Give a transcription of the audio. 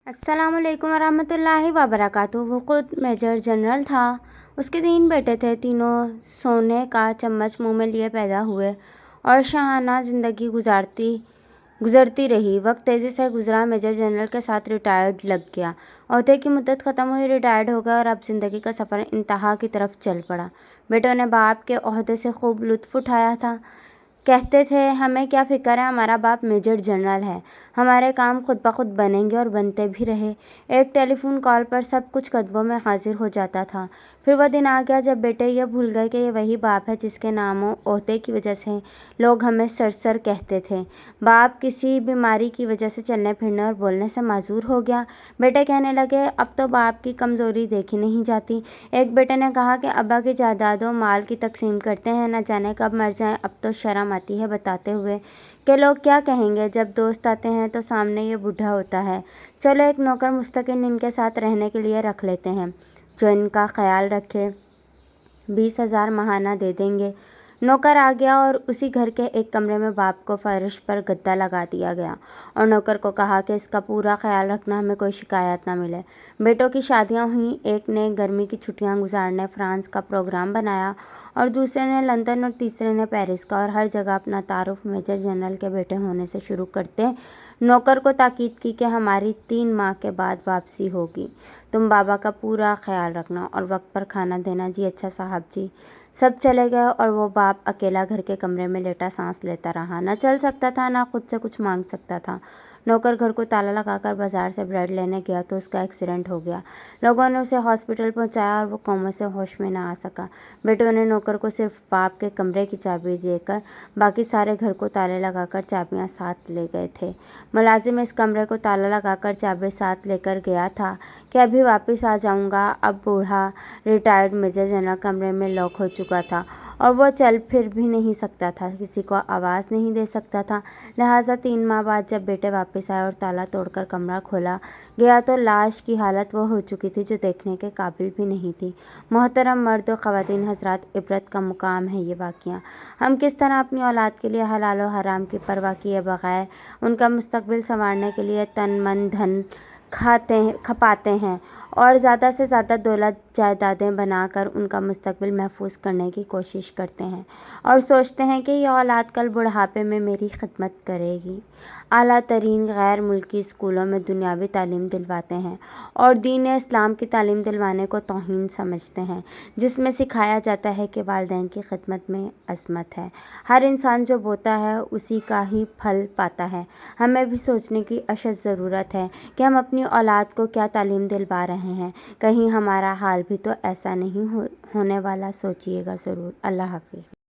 अस्सलाम वालेकुम वरहमतुल्लाहि वबरकातुहू। वो खुद मेजर जनरल था। उसके 3 बेटे थे। तीनों सोने का चम्मच मुंह में लिए पैदा हुए और शाहाना ज़िंदगी गुजरती रही। वक्त तेज़ी से गुजरा। मेजर जनरल के साथ रिटायर्ड लग गया। ओहदे की मुद्दत ख़त्म हुई, रिटायर्ड हो गया और अब ज़िंदगी का सफ़र इंतहा की तरफ चल पड़ा। बेटों ने बाप के ओहदे से खूब लुत्फ़ उठाया था। कहते थे, हमें क्या फ़िक्र है, हमारा बाप मेजर जनरल है, हमारे काम खुद ब खुद बनेंगे और बनते भी रहे। एक टेलीफोन कॉल पर सब कुछ कदमों में हाजिर हो जाता था। फिर वह दिन आ गया जब बेटे ये भूल गए कि ये वही बाप है जिसके नामों ओहदे की वजह से लोग हमें सर कहते थे। बाप किसी बीमारी की वजह से चलने फिरने और बोलने से माजूर हो गया। बेटे कहने लगे, अब तो बाप की कमज़ोरी देखी नहीं जाती। एक बेटे ने कहा कि अब्बा की जायदादों माल की तकसीम करते हैं, न जाने कब मर जाएं, अब तो शर्म आती है बताते हुए कि लोग क्या कहेंगे। जब दोस्त आते हैं तो सामने ये बूढ़ा होता है। चलो एक नौकर मुस्तकिल इनके साथ रहने के लिए रख लेते हैं, जो इनका ख्याल रखे। 20,000 महाना दे देंगे। नौकर आ गया और उसी घर के एक कमरे में बाप को फर्श पर गद्दा लगा दिया गया और नौकर को कहा कि इसका पूरा ख्याल रखना, हमें कोई शिकायत ना मिले। बेटों की शादियां हुई। एक ने गर्मी की छुट्टियां गुजारने फ्रांस का प्रोग्राम बनाया और दूसरे ने लंदन और तीसरे ने पेरिस का, और हर जगह अपना तारुफ मेजर जनरल के बेटे होने से शुरू करते नौकर को ताकीद की कि हमारी 3 माह के बाद वापसी होगी। तुम बाबा का पूरा ख्याल रखना और वक्त पर खाना देना। जी अच्छा साहब जी। सब चले गए और वो बाप अकेला घर के कमरे में लेटा सांस लेता रहा। न चल सकता था, न खुद से कुछ मांग सकता था। नौकर घर को ताला लगाकर बाजार से ब्रेड लेने गया तो उसका एक्सीडेंट हो गया। लोगों ने उसे हॉस्पिटल पहुंचाया और वो कोमा से होश में न आ सका। बेटों ने नौकर को सिर्फ बाप के कमरे की चाबी देकर बाकी सारे घर को ताले लगाकर चाबियां साथ ले गए थे। मुलाजिम इस कमरे को ताला लगाकर चाबी साथ लेकर गया था कि अभी वापस आ जाऊंगा। अब बूढ़ा रिटायर्ड मेजर जनरल कमरे में लॉक हो चुका था और वो चल फिर भी नहीं सकता था, किसी को आवाज़ नहीं दे सकता था। लिहाजा 3 माह बाद जब बेटे वापस आए और ताला तोड़कर कमरा खोला गया तो लाश की हालत वो हो चुकी थी जो देखने के काबिल भी नहीं थी। मोहतरम मर्द व ख़वातीन हज़रात, इबरत का मुकाम है ये वाक़या। हम किस तरह अपनी औलाद के लिए हलाल व हराम की परवाह किए बगैर उनका मुस्तकबिल संवारने के लिए तन मन धन खपाते हैं और ज़्यादा से ज़्यादा दौलत जायदादें बनाकर उनका मुस्तकबिल महफूज करने की कोशिश करते हैं और सोचते हैं कि यह औलाद कल बुढ़ापे में मेरी खिदमत करेगी। आला तरीन गैर मुल्की स्कूलों में दुनियावी तालीम दिलवाते हैं और दीन इस्लाम की तालीम दिलवाने को तौहीन समझते हैं, जिसमें सिखाया जाता है कि वालिदैन की खिदमत में अज़मत है। हर इंसान जो बोता है उसी का ही फल पाता है। हमें भी सोचने की अशद ज़रूरत है कि हम अपनी औलाद को क्या तालीम दिलवा रहे हैं। कहीं हमारा हाल भी तो ऐसा नहीं होने वाला। सोचिएगा ज़रूर। अल्लाह हाफ़िज़।